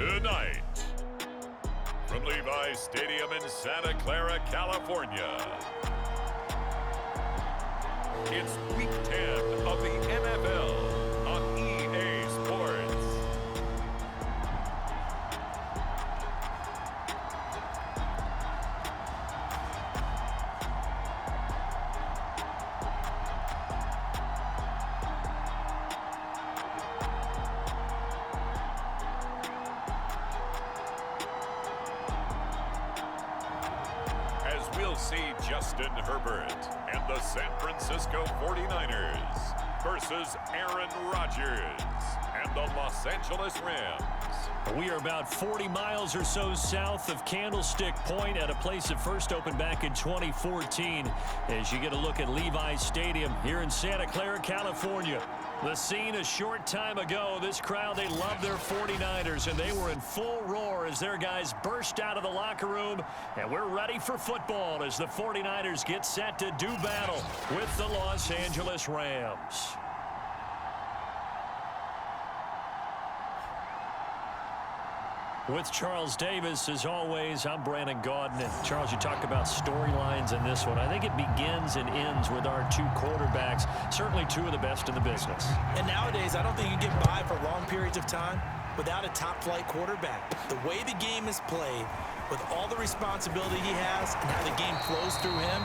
Tonight, from Levi's Stadium in Santa Clara, California, it's Week 10 of the NFL on EA Sports. As we'll see Justin Herbert and the San Francisco 49ers versus Aaron Rodgers and the Los Angeles Rams. We are about 40 miles or so south of Candlestick Point at a place that first opened back in 2014 as you get a look at Levi's Stadium here in Santa Clara, California. The scene a short time ago, this crowd, they love their 49ers, and they were in full roar as their guys burst out of the locker room, and we're ready for football as the 49ers get set to do battle with the Los Angeles Rams. With Charles Davis, as always, I'm Brandon Gaudin. And Charles, you talked about storylines in this one. I think it begins and ends with our two quarterbacks, certainly two of the best in the business. And nowadays, I don't think you can get by for long periods of time without a top-flight quarterback. The way the game is played, with all the responsibility he has and how the game flows through him,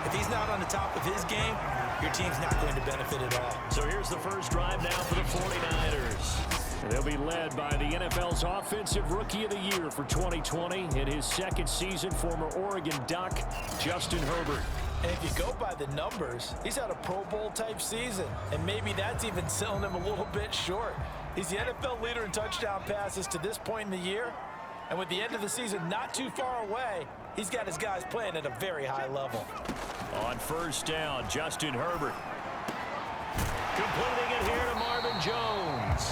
if he's not on the top of his game, your team's not going to benefit at all. So here's the first drive now for the 49ers. They'll be led by the NFL's Offensive Rookie of the Year for 2020. In his second season, former Oregon Duck, Justin Herbert. And if you go by the numbers, he's had a Pro Bowl-type season. And maybe that's even selling him a little bit short. He's the NFL leader in touchdown passes to this point in the year. And with the end of the season not too far away, he's got his guys playing at a very high level. On first down, Justin Herbert. Completing it here to Marvin Jones.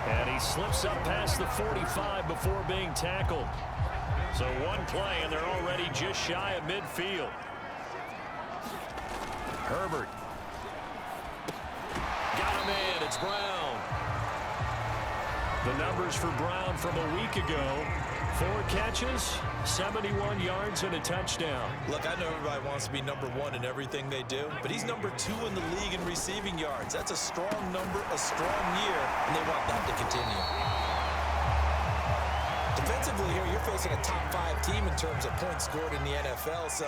And he slips up past the 45 before being tackled. So one play, and they're already just shy of midfield. Herbert. Got him in. It's Brown. The numbers for Brown from a week ago. 4 catches, 71 yards, and a touchdown. Look, I know everybody wants to be number 1 in everything they do, but he's number 2 in the league in receiving yards. That's a strong number, a strong year, and they want that to continue. Defensively here, you're facing a top 5 team in terms of points scored in the NFL, so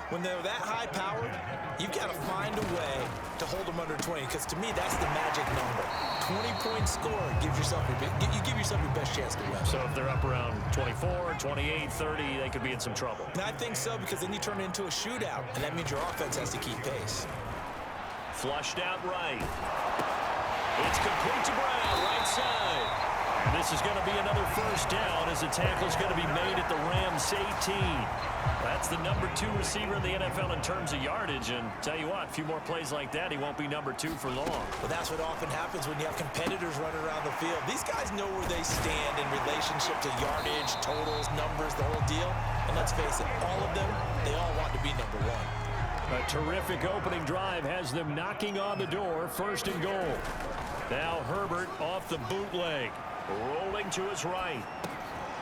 when they're that high-powered, you've got to find a way to hold them under 20, because to me, that's the magic number. 20-point score gives yourself you give yourself your best chance to win. So if they're up around 24, 28, 30, they could be in some trouble. And I think so, because then you turn it into a shootout, and that means your offense has to keep pace. Flushed out right. It's complete to Brown, right side. And this is going to be another first down as the tackle's going to be made at the Rams 18. That's the number 2 receiver in the NFL in terms of yardage. And tell you what, a few more plays like that, he won't be number 2 for long. Well, that's what often happens when you have competitors running around the field. These guys know where they stand in relationship to yardage, totals, numbers, the whole deal. And let's face it, all of them, they all want to be number 1. A terrific opening drive has them knocking on the door, first and goal. Now Herbert off the bootleg, rolling to his right.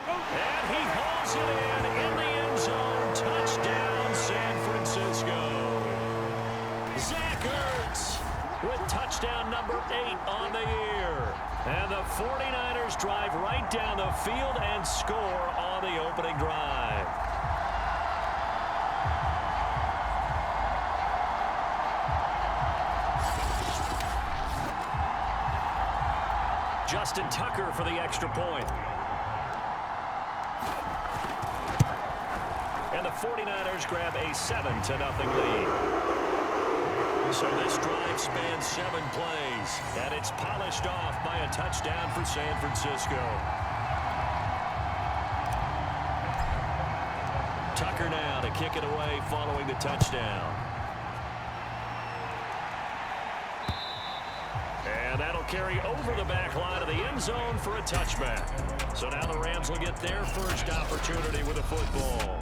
And he hauls it in the end zone. Touchdown, San Francisco. Zach Ertz with touchdown number 8 on the year. And the 49ers drive right down the field and score on the opening drive. Justin Tucker for the extra point. And the 49ers grab a 7-0 lead. So this drive spans 7 plays, and it's polished off by a touchdown for San Francisco. Tucker now to kick it away following the touchdown. And that'll carry over the back line of the end zone for a touchback. So now the Rams will get their first opportunity with a football.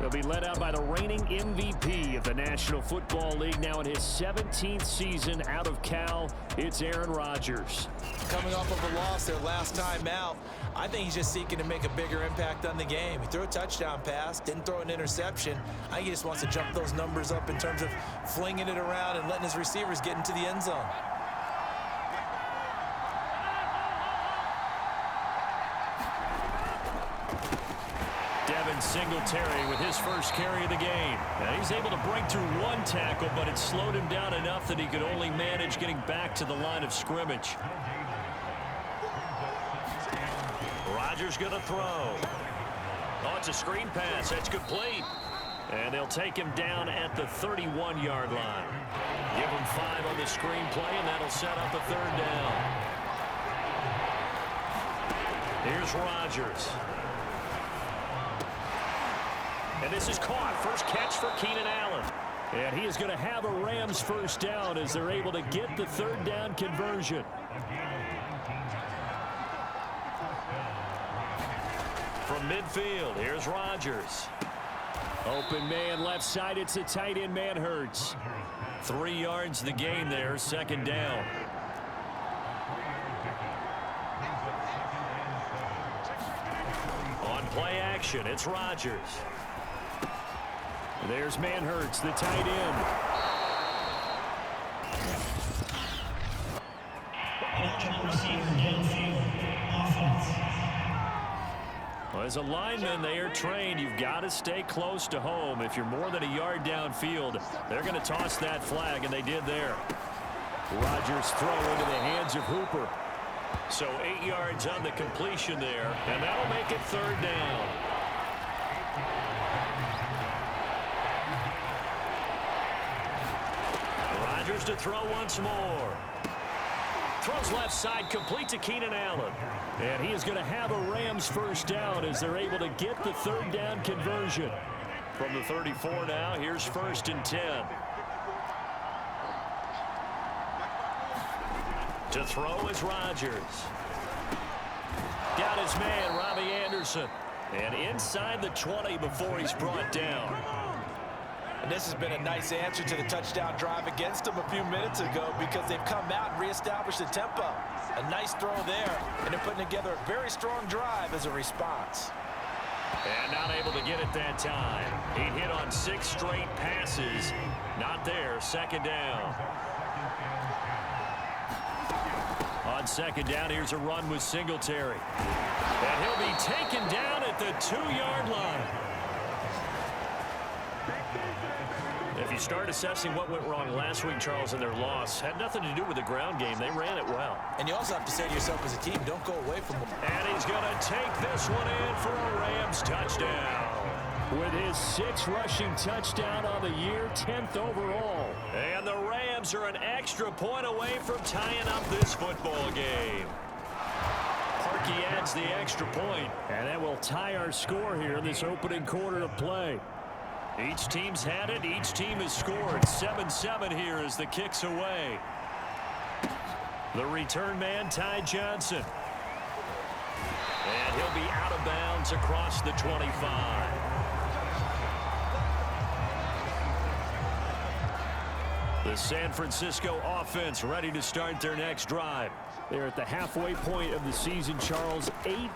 They'll be led out by the reigning MVP of the National Football League, now in his 17th season out of Cal. It's Aaron Rodgers. Coming off of a loss their last time out, I think he's just seeking to make a bigger impact on the game. He threw a touchdown pass, didn't throw an interception. I think he just wants to jump those numbers up in terms of flinging it around and letting his receivers get into the end zone. Singletary with his first carry of the game. Now he's able to break through one tackle, but it slowed him down enough that he could only manage getting back to the line of scrimmage. Rodgers going to throw. Oh, it's a screen pass. That's complete. And they'll take him down at the 31-yard line. Give him 5 on the screen play, and that'll set up a 3rd down. Here's Rodgers. And this is caught. First catch for Keenan Allen. And he is going to have a Rams first down as they're able to get the 3rd down conversion. From midfield, here's Rodgers. Open man left side. It's a tight end, Manhertz. 3 yards the gain there, 2nd down. On play action, it's Rodgers. There's Manhertz, the tight end. Well, as a lineman, they are trained. You've got to stay close to home. If you're more than a yard downfield, they're going to toss that flag, and they did there. Rodgers throw into the hands of Hooper. So 8 yards on the completion there, and that'll make it 3rd down. Rodgers to throw once more. Throws left side, complete to Keenan Allen. And he is going to have a Rams first down as they're able to get the 3rd down conversion. From the 34 now, here's 1st and 10. To throw is Rodgers. Got his man, Robbie Anderson. And inside the 20 before he's brought down. And this has been a nice answer to the touchdown drive against them a few minutes ago because they've come out and reestablished the tempo. A nice throw there, and they're putting together a very strong drive as a response. And not able to get it that time. He hit on 6 straight passes. Not there, 2nd down. On 2nd down, here's a run with Singletary. And he'll be taken down at the 2-yard line. If you start assessing what went wrong last week, Charles, in their loss, had nothing to do with the ground game. They ran it well. And you also have to say to yourself as a team, don't go away from them. And he's going to take this one in for a Rams touchdown. With his 6th rushing touchdown on the year, 10th overall. And the Rams are an extra point away from tying up this football game. Parkey adds the extra point, and that will tie our score here in this opening quarter of play. Each team's had it. Each team has scored. 7-7 here as the kick's away. The return man, Ty Johnson. And he'll be out of bounds across the 25. The San Francisco offense ready to start their next drive. They're at the halfway point of the season, Charles. 8-0.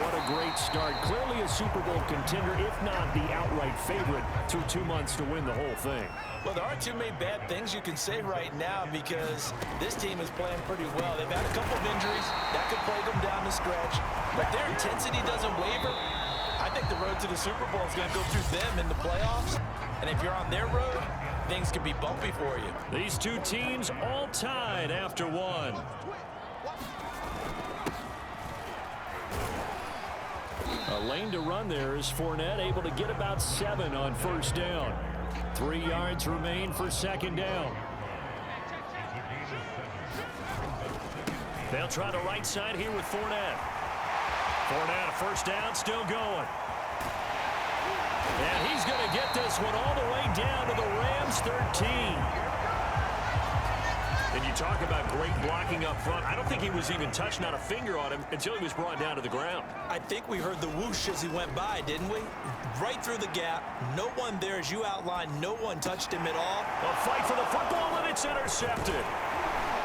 What a great start. Clearly a Super Bowl contender, if not the outright favorite, through 2 months to win the whole thing. Well, there aren't too many bad things you can say right now because this team is playing pretty well. They've had a couple of injuries. That could plague them down the stretch. But their intensity doesn't waver. I think the road to the Super Bowl is going to go through them in the playoffs. And if you're on their road, things can be bumpy for you. These two teams all tied after one. A lane to run there is Fournette, able to get about 7 on 1st down. 3 yards remain for 2nd down. They'll try the right side here with Fournette. Fournette, a 1st down, still going. And he's going to get this one all the way down to the Rams 13. And you talk about great blocking up front. I don't think he was even touched, not a finger on him, until he was brought down to the ground. I think we heard the whoosh as he went by, didn't we? Right through the gap. No one there, as you outlined. No one touched him at all. A fight for the football, and it's intercepted.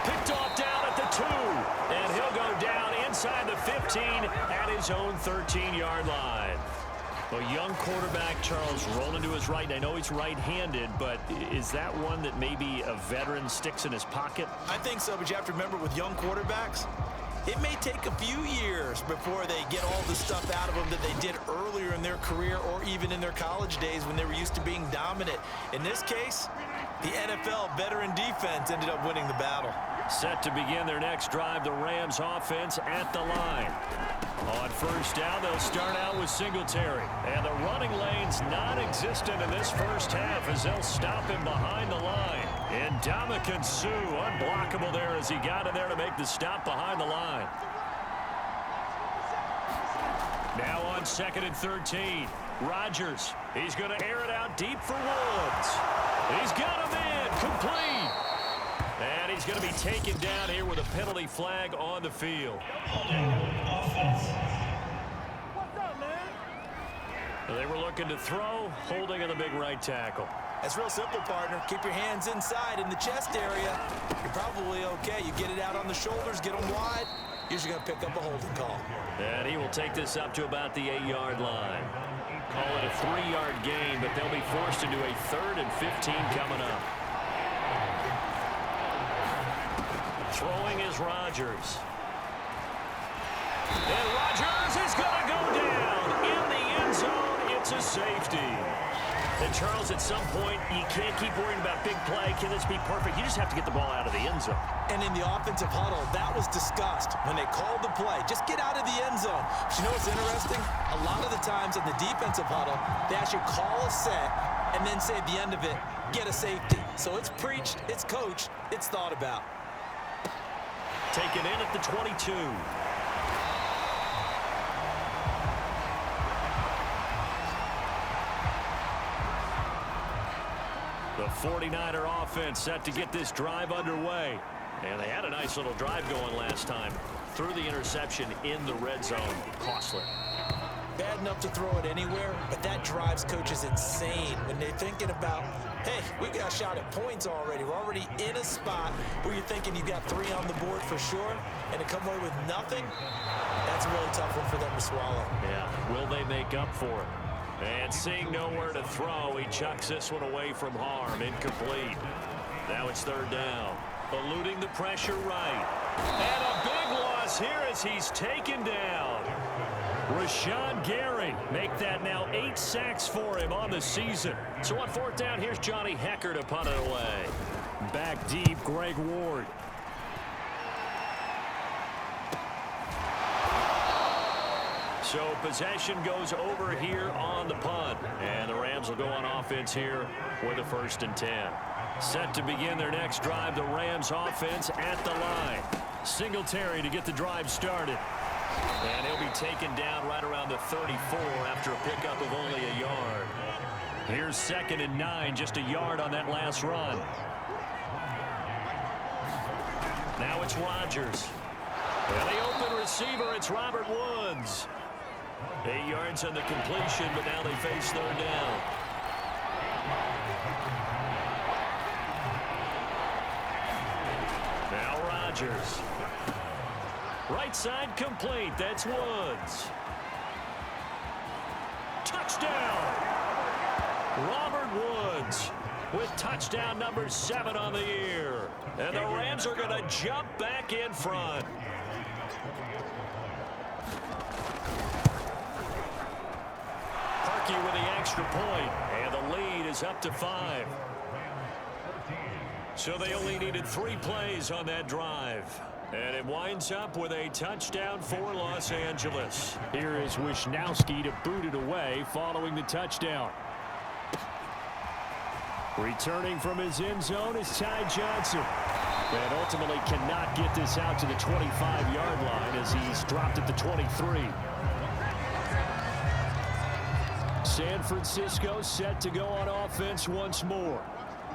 Picked off down at the 2. And he'll go down inside the 15 at his own 13-yard line. A young quarterback, Charles, rolling to his right. And I know he's right-handed, but is that one that maybe a veteran sticks in his pocket? I think so, but you have to remember with young quarterbacks, it may take a few years before they get all the stuff out of them that they did earlier in their career or even in their college days when they were used to being dominant. In this case, the NFL veteran defense ended up winning the battle. Set to begin their next drive, the Rams offense at the line. On first down, they'll start out with Singletary. And the running lane's non-existent in this first half as they'll stop him behind the line. And Ndamukong Suh, unblockable there as he got in there to make the stop behind the line. Now on 2nd and 13, Rodgers. He's going to air it out deep for Woods. He's got him in, complete. And he's going to be taken down here with a penalty flag on the field. They were looking to throw, holding on the big right tackle. That's real simple, partner. Keep your hands inside in the chest area. You're probably okay. You get it out on the shoulders, get them wide. Usually going to pick up a holding call. And he will take this up to about the 8-yard line. Call it a 3-yard gain, but they'll be forced into a 3rd and 15 coming up. Throwing is Rodgers. And Rodgers is going to go down in the end zone. It's a safety. And Charles, at some point, you can't keep worrying about big play. Can this be perfect? You just have to get the ball out of the end zone. And in the offensive huddle, that was discussed when they called the play. Just get out of the end zone. But you know what's interesting? A lot of the times in the defensive huddle, they actually call a set and then say at the end of it, get a safety. So it's preached, it's coached, it's thought about. Taken in at the 22. The 49er offense set to get this drive underway. And they had a nice little drive going last time. Threw the interception in the red zone. Costly. Bad enough to throw it anywhere, but that drives coaches insane when they're thinking about, hey, we got a shot at points already. We're already in a spot where you're thinking you got 3 on the board for sure, and to come away with nothing, that's a really tough one for them to swallow. Yeah, will they make up for it? And seeing nowhere to throw, he chucks this one away from harm. Incomplete. Now it's 3rd down. Eluding the pressure right. And a big loss here as he's taken down. Rashawn Gary make that now 8 sacks for him on the season. So on 4th down, here's Johnny Hecker to punt it away. Back deep, Greg Ward. So possession goes over here on the punt. And the Rams will go on offense here with a 1st and 10. Set to begin their next drive, the Rams offense at the line. Singletary to get the drive started. And he'll be taken down right around the 34 after a pickup of only a yard. Here's 2nd and 9, just a yard on that last run. Now it's Rodgers. And the open receiver, it's Robert Woods. 8 yards on the completion, but now they face 3rd down. Now Rodgers. Right side complete. That's Woods. Touchdown! Robert Woods with touchdown number 7 on the year. And the Rams are going to jump back in front. Parkey with the extra point, and the lead is up to 5. So they only needed 3 plays on that drive. And it winds up with a touchdown for Los Angeles. Here is Wisnowski to boot it away following the touchdown. Returning from his end zone is Ty Johnson. And ultimately cannot get this out to the 25-yard line as he's dropped at the 23. San Francisco set to go on offense once more.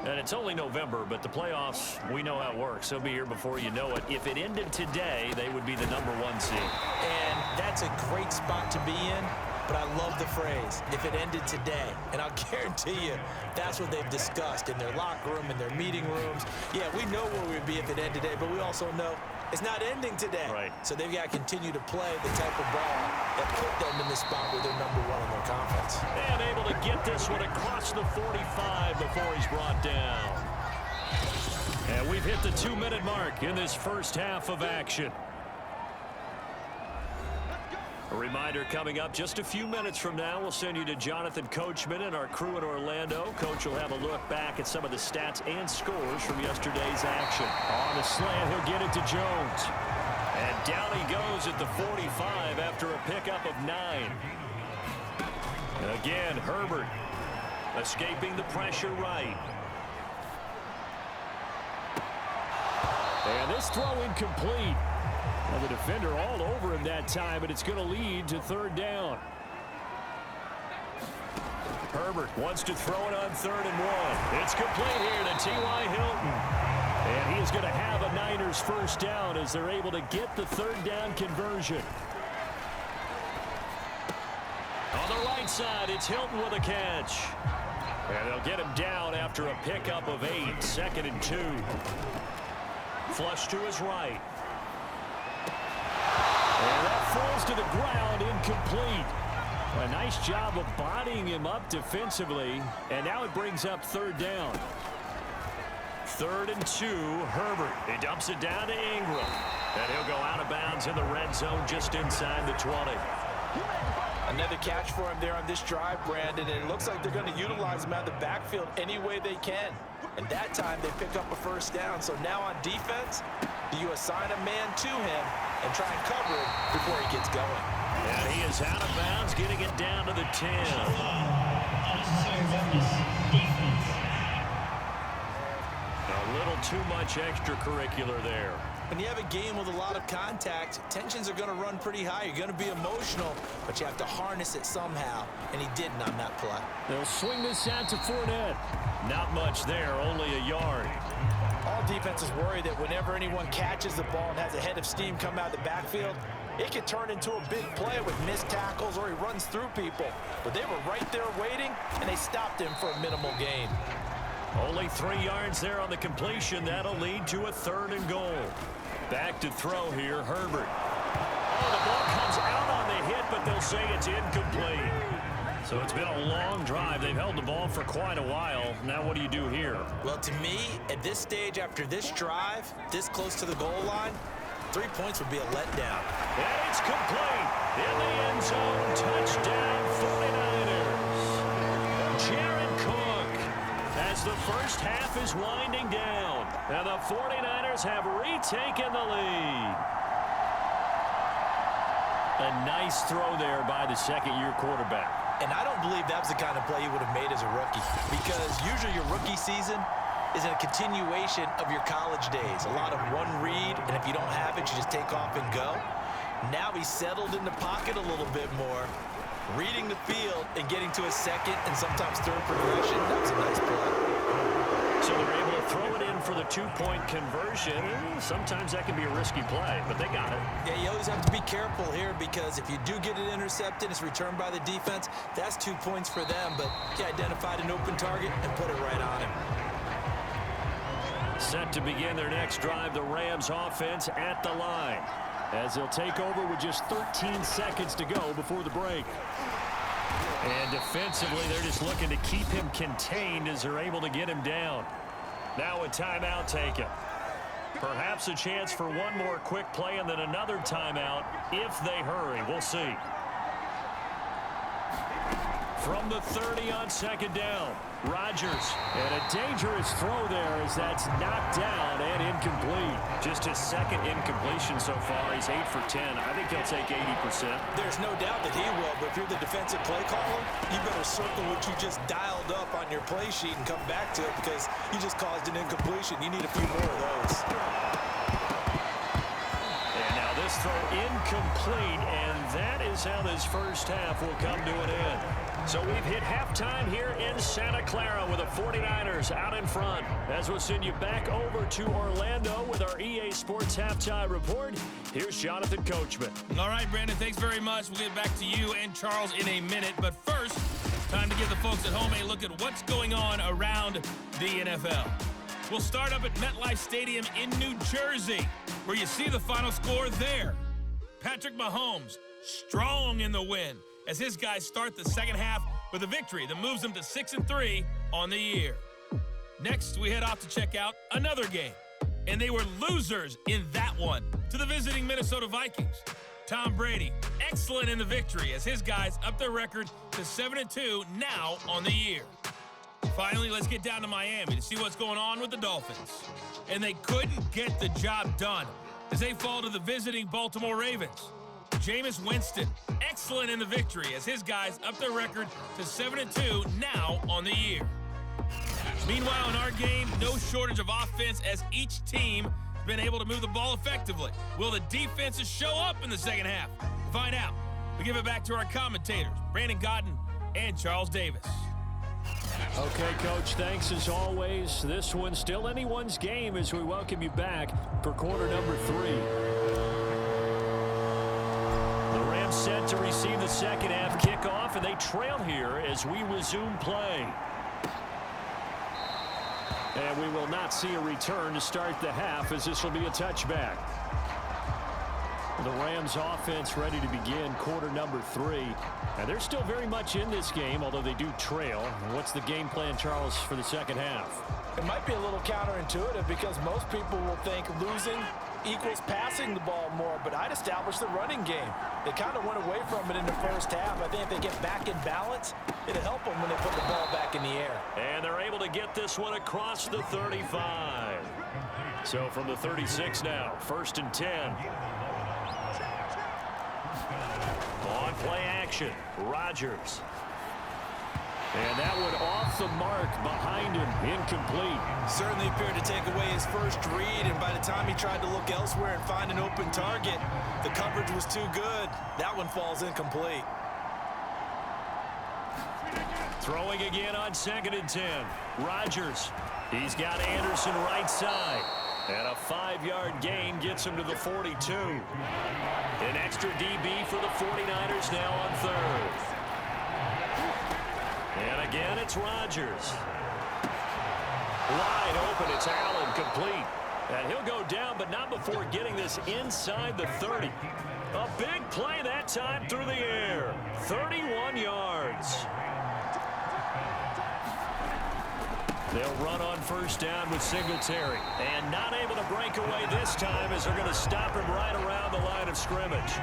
And it's only November, but the playoffs, we know how it works. They'll be here before you know it. If it ended today, they would be the #1 seed. And that's a great spot to be in, but I love the phrase, if it ended today. And I'll guarantee you, that's what they've discussed in their locker room, in their meeting rooms. Yeah, we know where we'd be if it ended today, but we also know it's not ending today. Right. So they've got to continue to play the type of ball that put them in the spot where they're #1 in their conference. And able to get this one across the 45 before he's brought down. And we've hit the 2-minute mark in this first half of action. A reminder coming up just a few minutes from now. We'll send you to Jonathan Coachman and our crew in Orlando. Coach will have a look back at some of the stats and scores from yesterday's action. On the slant, he'll get it to Jones. And down he goes at the 45 after a pickup of 9. Again, Herbert escaping the pressure right. And this throw incomplete. And the defender all over him that time, but it's going to lead to 3rd down. Herbert wants to throw it on 3rd and 1. It's complete here to T.Y. Hilton. And he is going to have a Niners first down as they're able to get the 3rd down conversion. On the right side, it's Hilton with a catch. And they'll get him down after a pickup of 8, 2nd and 2. Flush to his right. And that falls to the ground, incomplete. A nice job of bodying him up defensively. And now it brings up 3rd down. 3rd and 2, Herbert. He dumps it down to Ingram. And he'll go out of bounds in the red zone just inside the 20. Another catch for him there on this drive, Brandon, and it looks like they're going to utilize him out of the backfield any way they can. And that time they pick up a first down. So now on defense, do you assign a man to him and try and cover him before he gets going? And he is out of bounds, getting it down to the 10. A little too much extracurricular there. When you have a game with a lot of contact, tensions are going to run pretty high. You're going to be emotional, but you have to harness it somehow, and he didn't on that play. They'll swing this out to Fournette. Not much there, only a yard. All defenses worry that whenever anyone catches the ball and has a head of steam come out of the backfield, it could turn into a big play with missed tackles or he runs through people. But they were right there waiting, and they stopped him for a minimal gain. Only 3 yards there on the completion. That'll lead to a 3rd and goal. Back to throw here, Herbert. Oh, the ball comes out on the hit, but they'll say it's incomplete. So it's been a long drive. They've held the ball for quite a while. Now what do you do here? Well, to me, at this stage, after this drive, this close to the goal line, 3 points would be a letdown. And it's complete. In the end zone, touchdown 49ers. Jared Cook, as the first half is winding down, and the 49ers have retaken the lead. A nice throw there by the second-year quarterback. And I don't believe that was the kind of play he would have made as a rookie, because usually your rookie season is a continuation of your college days. A lot of one read, and if you don't have it, you just take off and go. Now he's settled in the pocket a little bit more, reading the field and getting to a second and sometimes third progression. That was a nice play. So they're able to throw it in for the 2-point conversion. Sometimes that can be a risky play, but they got it. Yeah, you always have to be careful here, because if you do get it intercepted, it's returned by the defense. That's 2 points for them, but he identified an open target and put it right on him. Set to begin their next drive, the Rams offense at the line, as they'll take over with just 13 seconds to go before the break. And defensively, they're just looking to keep him contained as they're able to get him down. Now a timeout taken. Perhaps a chance for one more quick play and then another timeout if they hurry. We'll see. From the 30 on 2nd down, Rodgers. And a dangerous throw there as that's knocked down and incomplete. Just his 2nd incompletion so far. He's 8 for 10. I think he'll take 80%. There's no doubt that he will, but if you're the defensive play caller, you better circle what you just dialed up on your play sheet and come back to it, because you just caused an incompletion. You need a few more of those. And now this throw incomplete, and that is how this first half will come to an end. So we've hit halftime here in Santa Clara with the 49ers out in front. As we'll send you back over to Orlando with our EA Sports Halftime Report, here's Jonathan Coachman. All right, Brandon, thanks very much. We'll get back to you and Charles in a minute. But first, time to give the folks at home a look at what's going on around the NFL. We'll start up at MetLife Stadium in New Jersey, where you see the final score there. Patrick Mahomes, strong in the win, as his guys start the second half with a victory that moves them to 6-3 on the year. Next, we head off to check out another game, and they were losers in that one to the visiting Minnesota Vikings. Tom Brady, excellent in the victory as his guys up their record to 7-2 now on the year. Finally, let's get down to Miami to see what's going on with the Dolphins. And they couldn't get the job done as they fall to the visiting Baltimore Ravens. Jameis Winston, excellent in the victory as his guys up their record to 7-2 now on the year. Meanwhile, in our game, no shortage of offense as each team has been able to move the ball effectively. Will the defenses show up in the second half? To find out, we give it back to our commentators, Brandon Godden and Charles Davis. Okay, Coach, thanks as always. This one's still anyone's game as we welcome you back for quarter number 3. The Rams set to receive the second half kickoff, and they trail here as we resume play. And we will not see a return to start the half as this will be a touchback. The Rams offense ready to begin quarter number 3. And they're still very much in this game, although they do trail. What's the game plan, Charles, for the second half? It might be a little counterintuitive because most people will think losing equals passing the ball more, but I'd establish the running game. They kind of went away from it in the first half. I think if they get back in balance, it'll help them when they put the ball back in the air. And they're able to get this one across the 35. So from the 36 now, 1st and 10. On play action, Rodgers. And that one off the mark behind him, incomplete. Certainly appeared to take away his first read, and by the time he tried to look elsewhere and find an open target, the coverage was too good. That one falls incomplete. Throwing again on 2nd and 10. Rodgers. He's got Anderson right side. And a 5-yard gain gets him to the 42. An extra DB for the 49ers now on 3rd. And again, it's Rodgers. Wide open, it's Allen, complete. And he'll go down, but not before getting this inside the 30. A big play that time through the air. 31 yards. They'll run on 1st down with Singletary. And not able to break away this time as they're going to stop him right around the line of scrimmage.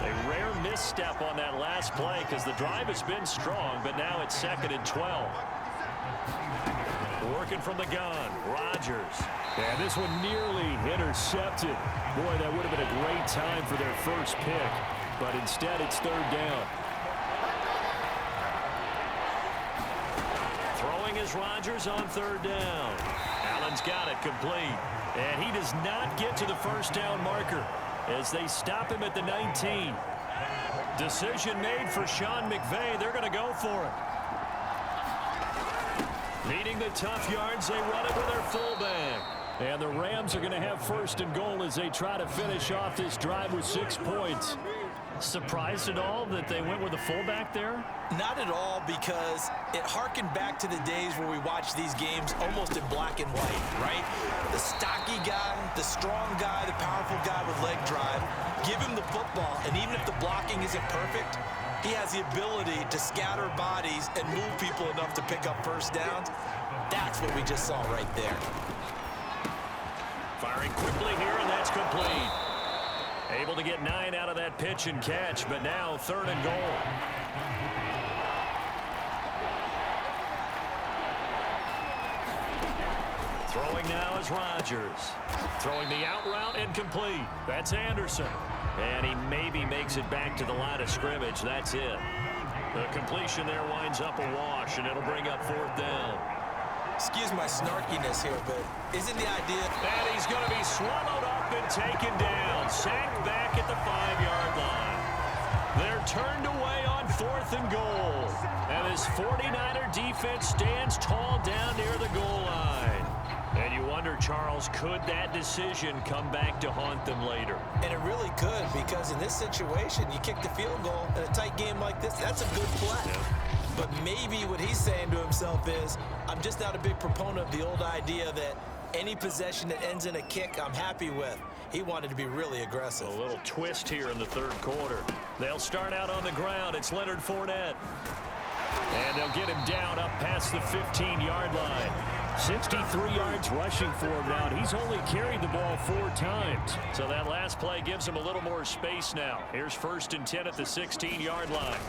A rare misstep on that last play because the drive has been strong, but now it's 2nd and 12. Working from the gun, Rodgers. And this one nearly intercepted. Boy, that would have been a great time for their first pick, but instead it's 3rd down. Throwing is Rodgers on 3rd down. Allen's got it complete. And he does not get to the 1st down marker as they stop him at the 19. Decision made for Sean McVay. They're going to go for it. Needing the tough yards, they run it with their fullback. And the Rams are going to have 1st and goal as they try to finish off this drive with 6 points. Surprised at all that they went with a fullback there? Not at all, because it harkened back to the days where we watched these games almost in black and white, right? The stocky guy, the strong guy, the powerful guy with leg drive. Give him the football, and even if the blocking isn't perfect, he has the ability to scatter bodies and move people enough to pick up 1st downs. That's what we just saw right there. Firing quickly here, and that's complete. Able to get 9 out of that pitch and catch, but now 3rd and goal. Throwing now is Rodgers. Throwing the out route incomplete. That's Anderson. And he maybe makes it back to the line of scrimmage. That's it. The completion there winds up a wash, and it'll bring up 4th down. Excuse my snarkiness here, but isn't the idea... And he's going to be swallowed up and taken down. Sacked back at the 5-yard line. They're turned away on 4th and goal. And this 49er defense stands tall down near the goal line. And you wonder, Charles, could that decision come back to haunt them later? And it really could, because in this situation, you kick the field goal in a tight game like this, that's a good play. Yeah. But maybe what he's saying to himself is, I'm just not a big proponent of the old idea that any possession that ends in a kick, I'm happy with. He wanted to be really aggressive. A little twist here in the 3rd quarter. They'll start out on the ground. It's Leonard Fournette. And they'll get him down up past the 15-yard line. 63 yards rushing for him now. And he's only carried the ball 4 times. So that last play gives him a little more space now. Here's 1st and 10 at the 16-yard line.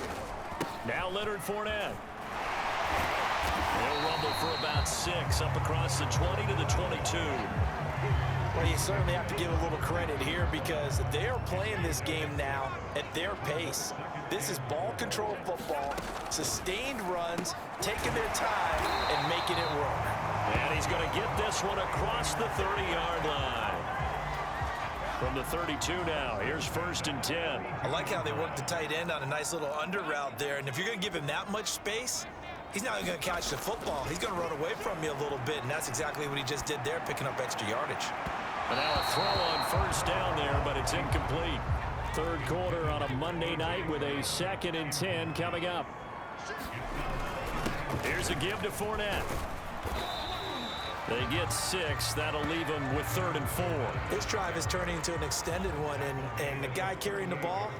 Now Leonard Fournette. He'll rumble for about 6 up across the 20 to the 22. Well, you certainly have to give a little credit here because they are playing this game now at their pace. This is ball control football, sustained runs, taking their time and making it work. And he's going to get this one across the 30-yard line. From the 32 now, here's 1st and 10. I like how they work the tight end on a nice little under route there. And if you're going to give him that much space, he's not going to catch the football. He's going to run away from you a little bit, and that's exactly what he just did there, picking up extra yardage. And now a throw on 1st down there, but it's incomplete. 3rd quarter on a Monday night with a 2nd and 10 coming up. Here's a give to Fournette. They get 6. That'll leave them with 3rd and 4. This drive is turning into an extended one, and the guy carrying the ball,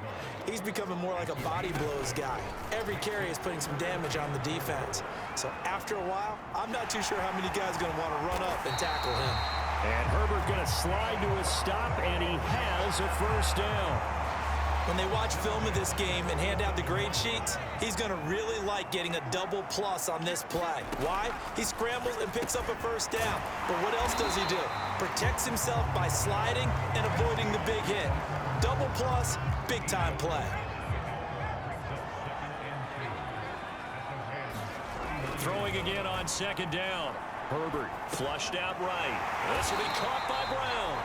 he's becoming more like a body blows guy. Every carry is putting some damage on the defense. So after a while, I'm not too sure how many guys are going to want to run up and tackle him. And Herbert going to slide to a stop, and he has a 1st down. When they watch film of this game and hand out the grade sheets, he's going to really like getting a double plus on this play. Why? He scrambles and picks up a 1st down. But what else does he do? Protects himself by sliding and avoiding the big hit. Double plus, big time play. Throwing again on 2nd down. Herbert flushed out right. This will be caught by Brown.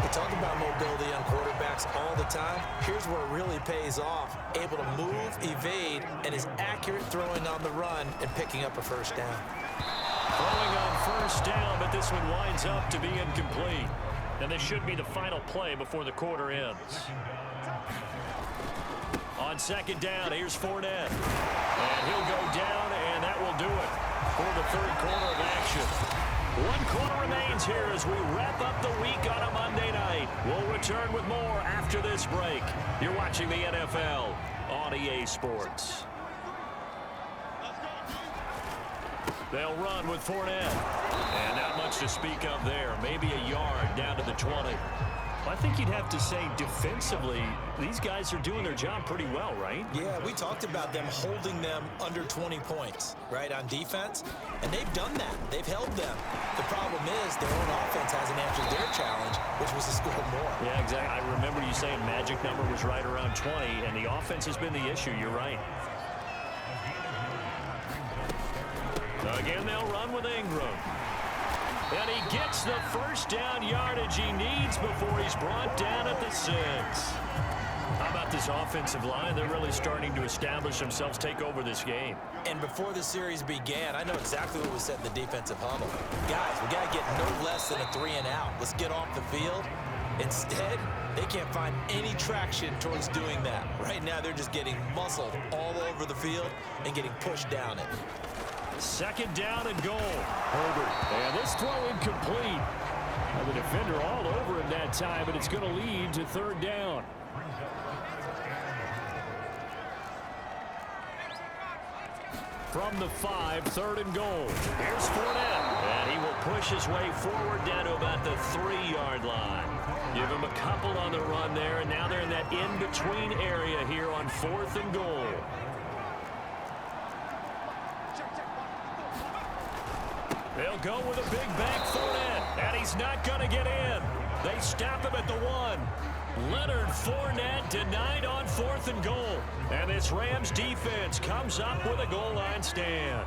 We talk about mobility on quarterbacks all the time. Here's where it really pays off. Able to move, evade, and is accurate throwing on the run and picking up a 1st down. Throwing on 1st down, but this one winds up to be incomplete. And this should be the final play before the quarter ends. On 2nd down, here's Fournette. And he'll go down, and that will do it for the 3rd quarter of action. 1 quarter remains here as we wrap up the week on a Monday night. We'll return with more after this break. You're watching the NFL on EA Sports. They'll run with Fournette. And not much to speak of there. Maybe a yard down to the 20. I think you'd have to say defensively, these guys are doing their job pretty well, right? Yeah, we talked about them holding them under 20 points, right, on defense. And they've done that. They've held them. The problem is their own offense hasn't answered their challenge, which was to score more. Yeah, exactly. I remember you saying magic number was right around 20, and the offense has been the issue. You're right. Again, they'll run with Ingram. And he gets the 1st down yardage he needs before he's brought down at the 6. How about this offensive line? They're really starting to establish themselves, take over this game. And before the series began, I know exactly what was said in the defensive huddle. Guys, we got to get no less than a 3 and out. Let's get off the field. Instead, they can't find any traction towards doing that. Right now, they're just getting muscled all over the field and getting pushed down it. 2nd down and goal. Herbert. And this throw incomplete. The defender all over him that time, but it's going to lead to 3rd down. From the 5, 3rd and goal. Here's Fournette. And he will push his way forward down to about the 3-yard line. Give him a couple on the run there, and now they're in that in-between area here on 4th and goal. They'll go with a big bank Fournette, and he's not going to get in. They stop him at the 1. Leonard Fournette denied on 4th and goal. And this Rams defense comes up with a goal line stand.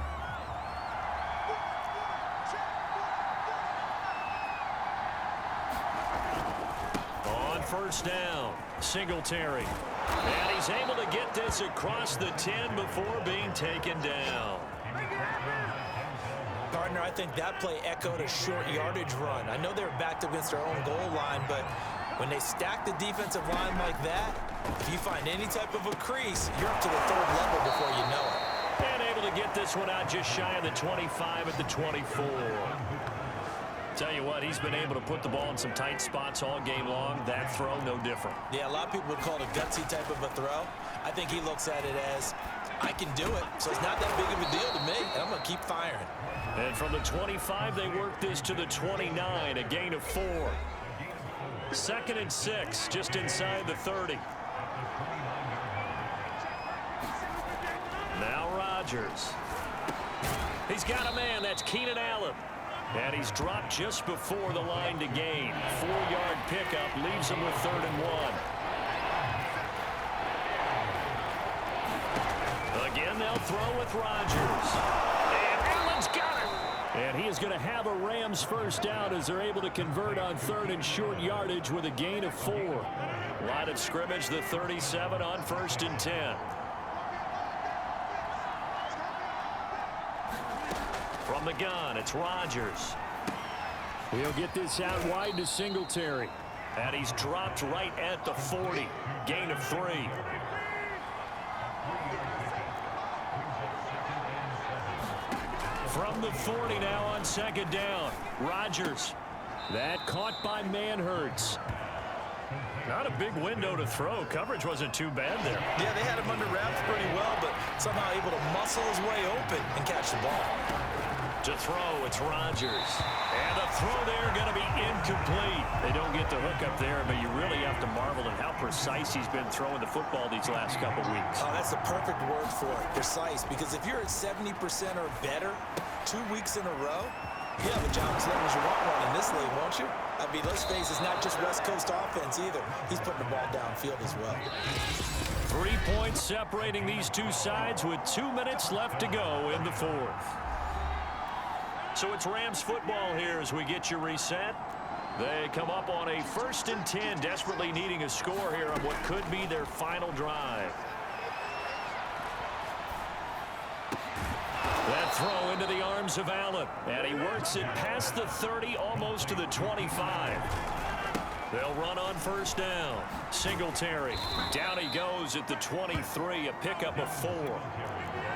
On first down. Singletary. And he's able to get this across the 10 before being taken down. Partner, I think that play echoed a short yardage run. I know they were backed against their own goal line, but when they stack the defensive line like that, if you find any type of a crease, you're up to the third level before you know it. And able to get this one out just shy of the 25 at the 24. Tell you what, he's been able to put the ball in some tight spots all game long. That throw, no different. Yeah, a lot of people would call it a gutsy type of a throw. I think he looks at it as, I can do it, so it's not that big of a deal to me, and I'm going to keep firing. And from the 25, they work this to the 29, a gain of 4. 2nd and 6, just inside the 30. Now Rodgers. He's got a man, that's Keenan Allen. And he's dropped just before the line to gain. 4-yard pickup leaves him with 3rd and 1. Again, they'll throw with Rodgers. And Allen's got it. And he is going to have a Rams first down as they're able to convert on 3rd and short yardage with a gain of 4. Line of scrimmage, the 37 on 1st and 10. From the gun, it's Rodgers. He'll get this out wide to Singletary. And he's dropped right at the 40. Gain of 3. From the 40 now on 2nd down. Rodgers. That caught by Manhurts. Not a big window to throw. Coverage wasn't too bad there. Yeah, they had him under wraps pretty well, but somehow able to muscle his way open and catch the ball. To throw, it's Rodgers. And the throw there going to be incomplete. They don't get the hook up there, but you really have to marvel at how precise he's been throwing the football these last couple weeks. Oh, that's the perfect word for it, precise, because if you're at 70% or better 2 weeks in a row, you have a job as long as you want one in this league, won't you? I mean, let's face it, it's not just West Coast offense either. He's putting the ball downfield as well. 3 points separating these two sides with 2 minutes left to go in the 4th. So it's Rams football here as we get you reset. They come up on a 1st and 10, desperately needing a score here on what could be their final drive. That throw into the arms of Allen, and he works it past the 30, almost to the 25. They'll run on 1st down. Singletary. Down he goes at the 23, a pickup of 4.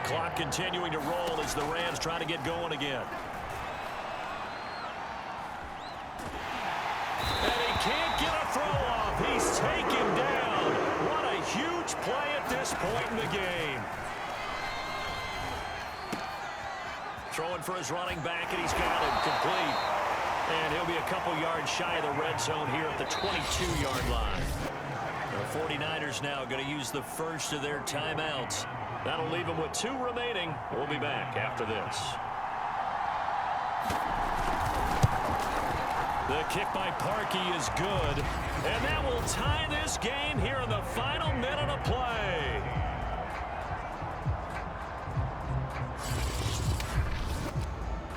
Clock continuing to roll as the Rams try to get going again. And he can't get a throw off. He's taken down. What a huge play at this point in the game. Throwing for his running back, and he's got him complete. And he'll be a couple yards shy of the red zone here at the 22-yard line. The 49ers now going to use the first of their timeouts. That'll leave them with 2 remaining. We'll be back after this. The kick by Parkey is good. And that will tie this game here in the final minute of play.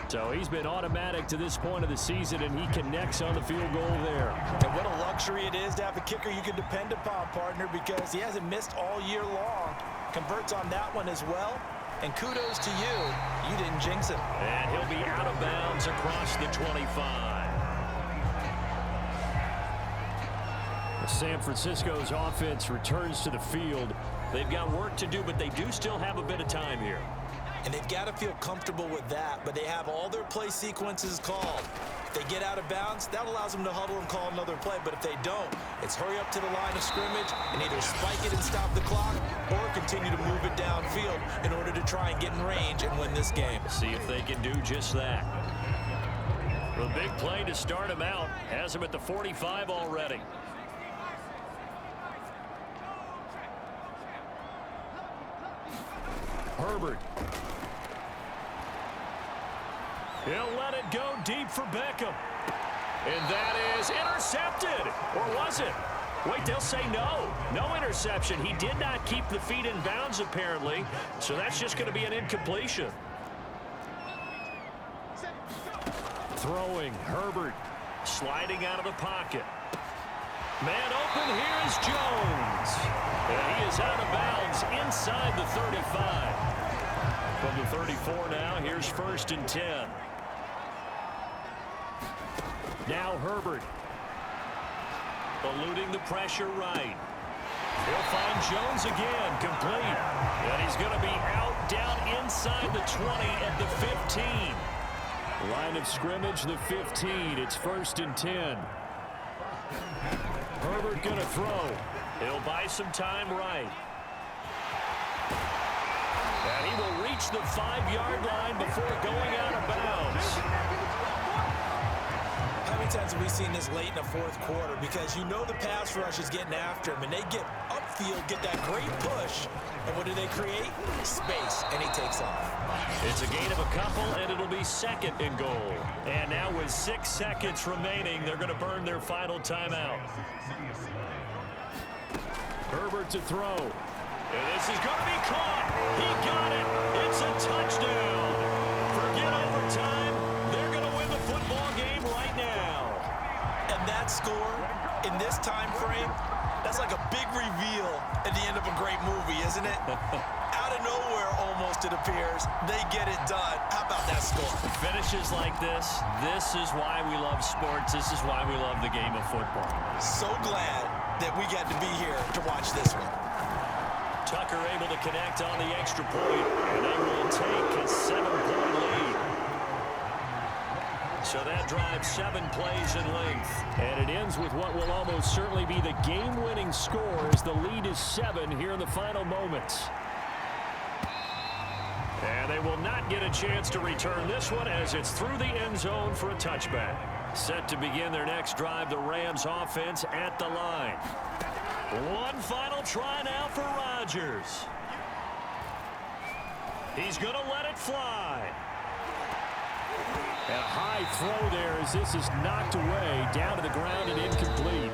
So he's been automatic to this point of the season, and he connects on the field goal there. And what a luxury it is to have a kicker you can depend upon, partner, because he hasn't missed all year long. Converts on that one as well. And kudos to you. You didn't jinx him. And he'll be out of bounds across the 25. San Francisco's offense returns to the field. They've got work to do, but they do still have a bit of time here. And they've got to feel comfortable with that, but they have all their play sequences called. If they get out of bounds, that allows them to huddle and call another play, but if they don't, it's hurry up to the line of scrimmage and either spike it and stop the clock or continue to move it downfield in order to try and get in range and win this game. See if they can do just that. The big play to start him out has him at the 45 already. Herbert. He'll let it go deep for Beckham. And that is intercepted. Or was it? Wait, they'll say no. No interception. He did not keep the feet in bounds, apparently. So that's just going to be an incompletion. Throwing. Herbert sliding out of the pocket. Man open, here is Jones. And he is out of bounds inside the 35. From the 34 now, here's 1st and 10. Now Herbert. Eluding the pressure right. He'll find Jones again, complete. And he's going to be out down inside the 20 at the 15. Line of scrimmage, the 15. It's 1st and 10. Herbert going to throw. He'll buy some time right. And he will reach the 5-yard line before going out of bounds. How many times have we seen this late in the fourth quarter? Because you know the pass rush is getting after him, and they get upfield, get that great push. And what do they create? Space, and he takes off. It's a gain of a couple, and it'll be 2nd and goal. And now with 6 seconds remaining, they're going to burn their final timeout. Herbert to throw. And this is going to be caught. He got it. It's a touchdown. Forget overtime. They're going to win the football game right now. And that score, in this time frame, that's like a big reveal at the end of a great movie, isn't it? Out of nowhere, almost, it appears, they get it done. How about that score? Finishes like this is why we love sports. This is why we love the game of football. So glad that we got to be here to watch this one. Tucker able to connect on the extra point, and they will take a 7-point lead. So that drives 7 plays in length. And it ends with what will almost certainly be the game-winning score as the lead is 7 here in the final moments. And they will not get a chance to return this one as it's through the end zone for a touchback. Set to begin their next drive, the Rams offense at the line. One final try now for Rodgers. He's going to let it fly. And a high throw there as this is knocked away, down to the ground and incomplete.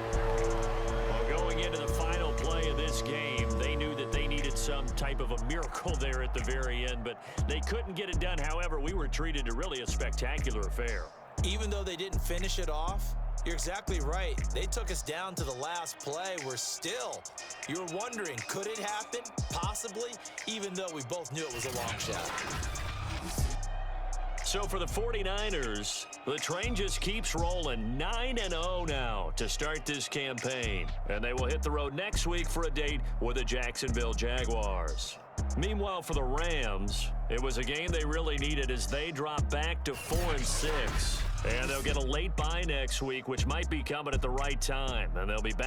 Well, going into the final play of this game, they knew that they needed some type of a miracle there at the very end, but they couldn't get it done. However, we were treated to really a spectacular affair. Even though they didn't finish it off, you're exactly right. They took us down to the last play. We're still, you're wondering, could it happen? Possibly, even though we both knew it was a long shot. So for the 49ers, the train just keeps rolling. 9-0 now to start this campaign. And they will hit the road next week for a date with the Jacksonville Jaguars. Meanwhile, for the Rams, it was a game they really needed as they drop back to 4-6. And they'll get a late bye next week, which might be coming at the right time. And they'll be back